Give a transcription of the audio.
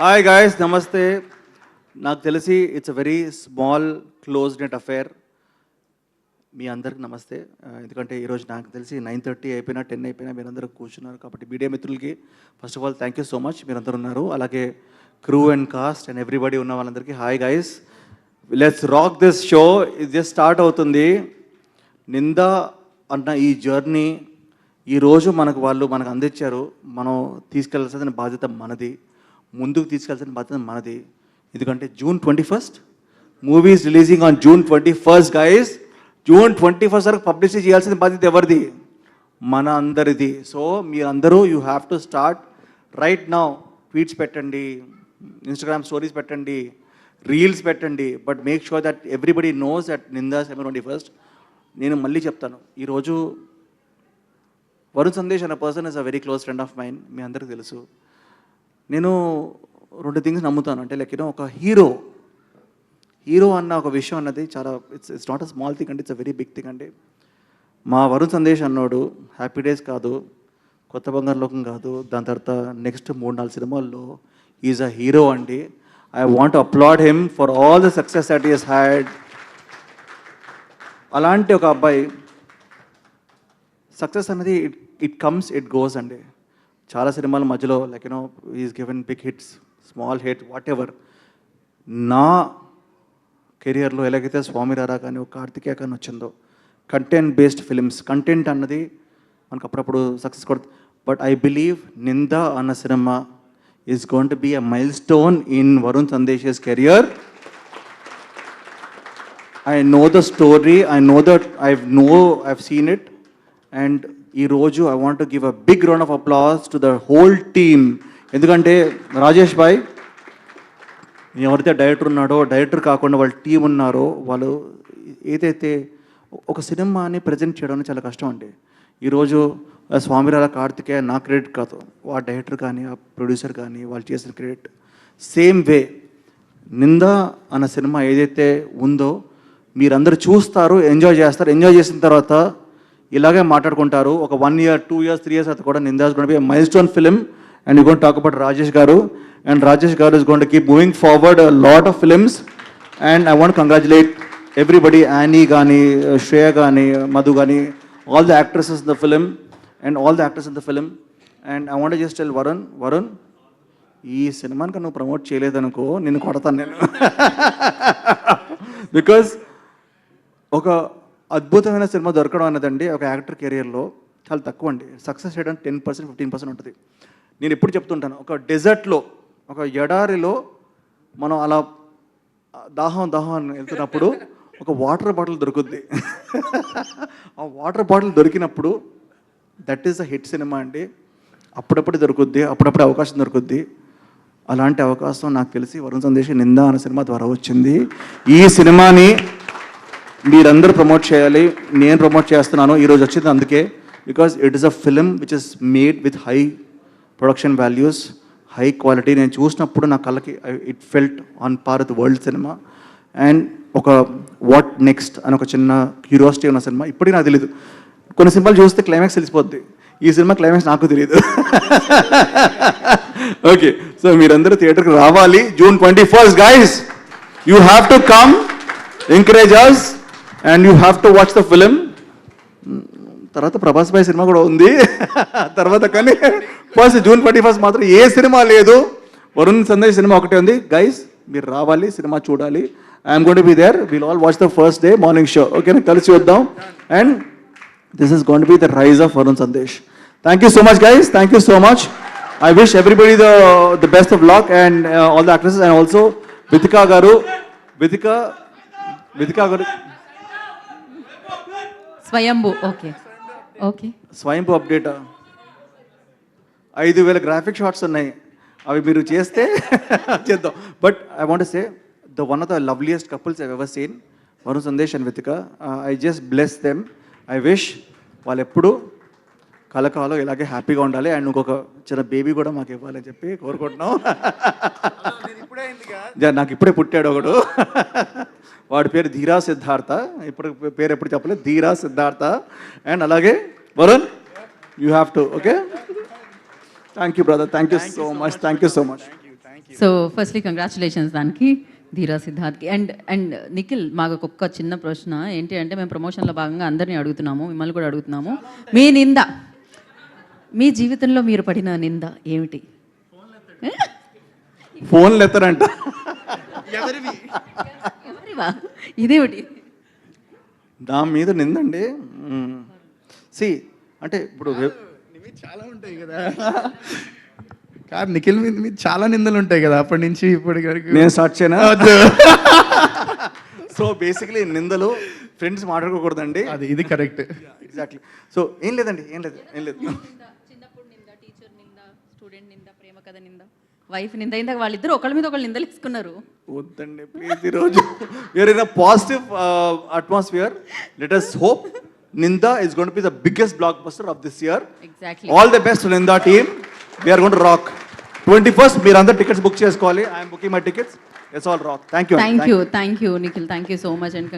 Hi guys, నమస్తే. నాకు తెలిసి it's a very small close net affair. మీ అందరికి నమస్తే. ఎందుకంటే ఈరోజు నాకు తెలిసి 9:30 అయిపోయినా 10 అయిపోయినా మీరందరూ కూర్చున్నారు. కాబట్టి మీడియా మిత్రులకి first of all thank you so much, మీరందరూ ఉన్నారు. అలాగే crew and cost and everybody ఉన్న వాళ్ళందరికీ hi guys, let's rock this show. ఇది జస్ట్ స్టార్ట్ అవుతుంది. నిందా అన్న ఈ జర్నీ ఈరోజు మనకు అందించారు. మనం తీసుకెళ్లాల్సిన బాధ్యత మనది, ముందుకు తీసుకెళ్లాల్సిన బాధ్యత మనది. ఎందుకంటే June 21st movie is releasing on June 21st guys. June 21st వరకు పబ్లిసిటీ చేయాల్సిన బాధ్యత ఎవరిది? మన అందరిది. సో మీరందరూ you have to start right now. Tweets పెట్టండి, ఇన్స్టాగ్రామ్ స్టోరీస్ పెట్టండి, రీల్స్ పెట్టండి, but make sure that everybody knows that నిందా September 21st. నేను మళ్ళీ చెప్తాను, ఈరోజు వరుణ్ సందేశ్ అనే person is a very close friend of mind. మీ అందరికీ తెలుసు. నేను 2 థింగ్స్ నమ్ముతాను. అంటే లైక్ ఒక హీరో అన్న ఒక విషయం అన్నది చాలా it's not a small thing అండి, it's a very big thing అండి. మా వరుణ్ సందేశ్ అన్నోడు హ్యాపీ డేస్ కాదు, కొత్త బంగారు లోకం కాదు, దాని తర్వాత నెక్స్ట్ 3-4 సినిమాల్లో ఈజ్ అ హీరో అండి. I want to applaud him for all the success that he has had. అలాంటి ఒక అబ్బాయి సక్సెస్ అనేది ఇట్ కమ్స్ ఇట్ గోస్ అండి. చాలా సినిమాల మధ్యలో like is given big hits, small hit, whatever. నా కెరియర్లో ఎలాగైతే స్వామిరారా కానీ ఒక కార్తికేయ కానీ వచ్చిందో, కంటెంట్ బేస్డ్ ఫిలిమ్స్, కంటెంట్ అన్నది మనకు అప్పుడప్పుడు సక్సెస్ కొడుతుంది. బట్ ఐ బిలీవ్ నిందా అన్న cinema is going to be a milestone in Varun Sandesh career. I know the story, I know that I've seen it. And ఈరోజు I want to give a big round of applause to the whole team. ఎందుకంటే రాజేష్ భాయ్ ఎవరైతే director ఉన్నాడో, director కాకుండా వాళ్ళ team ఉన్నారో, వాళ్ళు ఏదైతే ఒక సినిమాని ప్రజెంట్ చేయడం చాలా కష్టం అండి. ఈరోజు స్వామిరాల కార్తికేయ నా క్రెడిట్ కాదు, ఆ డైరెక్టర్ కానీ ఆ ప్రొడ్యూసర్ కానీ వాళ్ళు చేసిన క్రెడిట్. సేమ్ వే నిందా అన్న సినిమా ఏదైతే ఉందో మీరందరూ చూస్తారు, ఎంజాయ్ చేస్తారు. ఎంజాయ్ చేసిన తర్వాత ఇలాగే మాట్లాడుకుంటారు. ఒక 1 year, 2 years, 3 years తర్వాత కూడా Ninda is going to be a milestone film. And you going to talk about Rajesh garu. And Rajesh Garu is going to keep moving forward a lot of films. And I want to congratulate everybody, Annie Gani, Shreya Gani, Madhu Gani, all the actresses in the film and all the actors in the film. And I want to just tell Varun, ఈ సినిమాని కన్నా నువ్వు promote చేయలేదనుకో నిన్ను కొడతాను నేను. Because ఒక అద్భుతమైన cinema దొరకడం అన్నదండి ఒక యాక్టర్ కెరియర్లో చాలా తక్కువ అండి. సక్సెస్ చేయడం 10%, 15% ఉంటుంది. నేను ఎప్పుడు చెప్తుంటాను, ఒక డెజర్ట్లో, ఒక ఎడారిలో మనం అలా దాహం అని వెళ్తున్నప్పుడు ఒక వాటర్ బాటిల్ దొరుకుద్ది. ఆ వాటర్ బాటిల్ దొరికినప్పుడు that is a hit cinema అండి. అప్పుడప్పుడు దొరుకుద్ది, అప్పుడప్పుడు అవకాశం దొరుకుద్ది. అలాంటి అవకాశం నాకు తెలిసి వరుణ్ సందేశ్ నిందా అనే సినిమా ద్వారా వచ్చింది. ఈ సినిమాని మీరందరూ ప్రమోట్ చేయాలి, నేను ప్రమోట్ చేస్తున్నాను. ఈరోజు వచ్చింది అందుకే, because it is a film which is made with high production values, high quality. నేను చూసినప్పుడు నా కళ్ళకి it felt on par with world cinema. And ఒక వాట్ నెక్స్ట్ అని ఒక చిన్న క్యూరియాసిటీ ఉన్న సినిమా. ఇప్పటికీ నాకు తెలియదు, కొన్ని సినిమాలు చూస్తే క్లైమాక్స్ తెలిసిపోద్ది, ఈ సినిమా క్లైమాక్స్ నాకు తెలియదు. ఓకే, సో మీరందరూ థియేటర్కి రావాలి. June 21st guys, you have to come, encourage us and you have to watch the film. తర్వాత ప్రభాస్ భాయ్ సినిమా కూడా ఉంది తర్వాత, కానీ ఫస్ట్ June 21st మాత్రం ఏ సినిమా లేదు, వరుణ్ సందేశ్ సినిమా ఒకటే ఉంది. గైస్ మీరు రావాలి, సినిమా చూడాలి. I'm going to be there, will all watch the first day morning show. ఓకేనా, కలిసి వద్దాం. And this is going to be the rise of Varun Sandesh. Thank you so much guys, thank you so much. I wish everybody the best of luck and all the actresses. And also Vithika గారు Swayambhu. Okay, స్వయంభూ update 5,000 graphic shots ఉన్నాయి, అవి మీరు చేస్తే చేద్దాం. But I want say the one of the loveliest couples I ever seen, Varun Sandesh and Vithika. I just bless them. I wish వాళ్ళు ఎప్పుడు కలకాలం ఇలాగే హ్యాపీగా ఉండాలి. అండ్ ఇంకొక చిన్న బేబీ కూడా మాకు ఇవ్వాలని చెప్పి కోరుకుంటున్నాం. నాకు ఇప్పుడే పుట్టాడు ఒకడు, వాడి పేరు ధీరా సిద్ధార్థ. ఇప్పుడు పేరు ఎప్పుడు చెప్పలేదు, ధీరా సిద్ధార్థ. అండ్ అలాగే Varun, you have to. Okay, thank you brother, thank you so much, thank you so much. So firstly congratulations దానికి ధీరా సిద్ధార్థ్కి అండ్ నిఖిల్ మాకు ఒక్క చిన్న ప్రశ్న ఏంటి అంటే మేము ప్రమోషన్లో భాగంగా అందరినీ అడుగుతున్నాము మిమ్మల్ని కూడా అడుగుతున్నాము మీ నింద మీ జీవితంలో మీరు పడిన నింద ఏమిటి? ఫోన్లు ఎత్తరంట. ఎవరివా? ఇదేమిటి? నా మీద నిందండి. సి అంటే ఇప్పుడు మీద చాలా ఉంటాయి కదా. కాదు నిఖిల్ మీద చాలా నిందలు ఉంటాయి కదా అప్పటి నుంచి ఇప్పటి వరకు. నేను స్టార్ట్ చేయనా? సో బేసిక్లీ నిందలు ఫ్రెండ్స్ మాట్లాడుకోకూడదండి. అది ఇది కరెక్ట్. ఎగ్జాక్ట్లీ. సో ఏం లేదండి, ఏం లేదు. చిన్నప్పుడు నింద, టీచర్ నింద, స్టూడెంట్ నింద, ప్రేమ కథ నింద, వైఫ్ నింద, ఇందాక వాళ్ళిద్దరు ఒకళ్ళ మీద ఒకళ్ళు నిందలు ఇసుకున్నారు. వద్దండి ప్లీజ్. ఈరోజు we are in a positive atmosphere. Let us hope Ninda is going to be the biggest blockbuster of this year. Exactly. All the best to Ninda team. We are going to rock. 21st మీరు అందరు tickets book చేసుకోవాలి. I'm booking my tickets. It's all rock. Thank you. Thank you Nikhil, thank you so much and